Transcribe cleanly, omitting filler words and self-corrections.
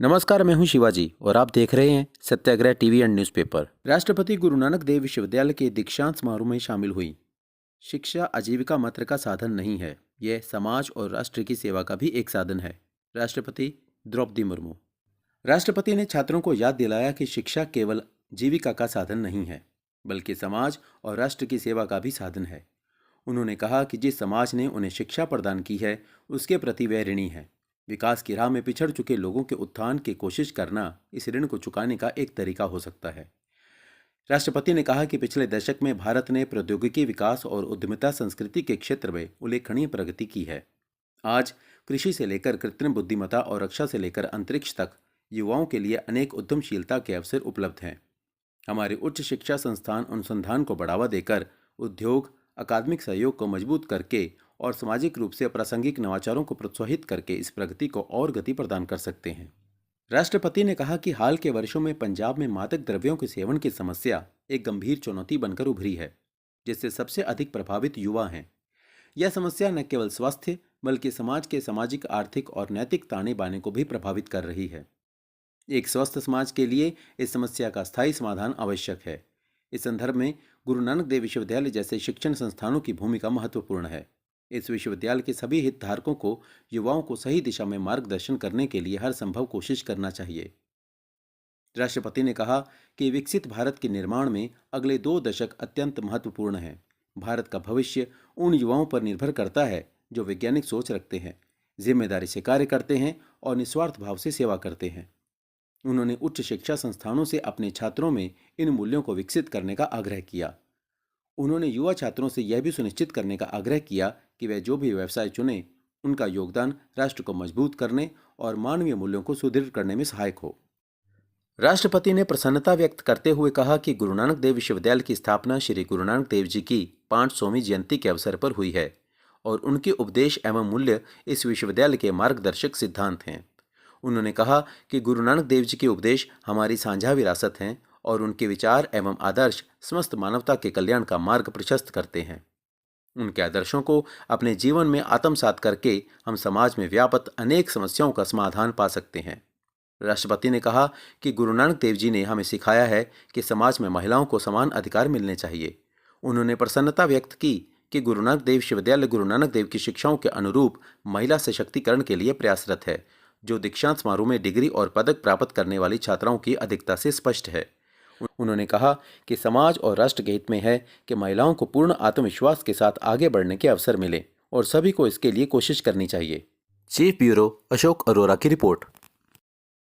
नमस्कार, मैं हूं शिवाजी और आप देख रहे हैं सत्याग्रह टीवी एंड न्यूज़पेपर। राष्ट्रपति गुरु नानक देव विश्वविद्यालय के दीक्षांत समारोह में शामिल हुई। शिक्षा आजीविका मात्र का साधन नहीं है, यह समाज और राष्ट्र की सेवा का भी एक साधन है। राष्ट्रपति द्रौपदी मुर्मू। राष्ट्रपति ने छात्रों को याद दिलाया कि शिक्षा केवल जीविका का साधन नहीं है, बल्कि समाज और राष्ट्र की सेवा का भी साधन है। उन्होंने कहा कि जिस समाज ने उन्हें शिक्षा प्रदान की है, उसके प्रति वह ऋणी है। विकास की राह में पिछड़ चुके लोगों के उत्थान की कोशिश करना इस ऋण को चुकाने का एक तरीका हो सकता है। राष्ट्रपति ने कहा कि पिछले दशक में भारत ने प्रौद्योगिकी विकास और उद्यमिता संस्कृति के क्षेत्र में उल्लेखनीय प्रगति की है। आज कृषि से लेकर कृत्रिम बुद्धिमत्ता और रक्षा से लेकर अंतरिक्ष तक युवाओं के लिए अनेक उद्यमशीलता के अवसर उपलब्ध हैं। हमारे उच्च शिक्षा संस्थान अनुसंधान को बढ़ावा देकर उद्योग, अकादमिक सहयोग को मजबूत करके और सामाजिक रूप से प्रासंगिक नवाचारों को प्रोत्साहित करके इस प्रगति को और गति प्रदान कर सकते हैं। राष्ट्रपति ने कहा कि हाल के वर्षों में पंजाब में मादक द्रव्यों के सेवन की समस्या एक गंभीर चुनौती बनकर उभरी है, जिससे सबसे अधिक प्रभावित युवा हैं। यह समस्या न केवल स्वास्थ्य बल्कि समाज के सामाजिक, आर्थिक और नैतिक ताने बाने को भी प्रभावित कर रही है। एक स्वस्थ समाज के लिए इस समस्या का स्थायी समाधान आवश्यक है। इस संदर्भ में गुरु नानक देव विश्वविद्यालय जैसे शिक्षण संस्थानों की भूमिका महत्वपूर्ण है। इस विश्वविद्यालय के सभी हितधारकों को युवाओं को सही दिशा में मार्गदर्शन करने के लिए हर संभव कोशिश करना चाहिए। राष्ट्रपति ने कहा कि विकसित भारत के निर्माण में अगले 2 दशक अत्यंत महत्वपूर्ण हैं। भारत का भविष्य उन युवाओं पर निर्भर करता है जो वैज्ञानिक सोच रखते हैं, जिम्मेदारी से कार्य करते हैं और निस्वार्थ भाव से सेवा करते हैं। उन्होंने उच्च शिक्षा संस्थानों से अपने छात्रों में इन मूल्यों को विकसित करने का आग्रह किया। उन्होंने युवा छात्रों से यह भी सुनिश्चित करने का आग्रह किया कि वे जो भी व्यवसाय चुनें, उनका योगदान राष्ट्र को मजबूत करने और मानवीय मूल्यों को सुदृढ़ करने में सहायक हो। राष्ट्रपति ने प्रसन्नता व्यक्त करते हुए कहा कि गुरु नानक देव विश्वविद्यालय की स्थापना श्री गुरु नानक देव जी की 500वीं जयंती के अवसर पर हुई है और उनके उपदेश एवं मूल्य इस विश्वविद्यालय के मार्गदर्शक सिद्धांत हैं। उन्होंने कहा कि गुरु नानक देव जी के उपदेश हमारी साझा विरासत हैं और उनके विचार एवं आदर्श समस्त मानवता के कल्याण का मार्ग प्रशस्त करते हैं। उनके आदर्शों को अपने जीवन में आत्मसात करके हम समाज में व्याप्त अनेक समस्याओं का समाधान पा सकते हैं। राष्ट्रपति ने कहा कि गुरु नानक देव जी ने हमें सिखाया है कि समाज में महिलाओं को समान अधिकार मिलने चाहिए। उन्होंने प्रसन्नता व्यक्त की कि गुरु नानक देव विश्वविद्यालय गुरु नानक देव की शिक्षाओं के अनुरूप महिला सशक्तिकरण के लिए प्रयासरत है, जो दीक्षांत समारोह में डिग्री और पदक प्राप्त करने वाली छात्राओं की अधिकता से स्पष्ट है। उन्होंने कहा कि समाज और राष्ट्र के हित में है कि महिलाओं को पूर्ण आत्मविश्वास के साथ आगे बढ़ने के अवसर मिले और सभी को इसके लिए कोशिश करनी चाहिए। चीफ ब्यूरो अशोक अरोरा की रिपोर्ट।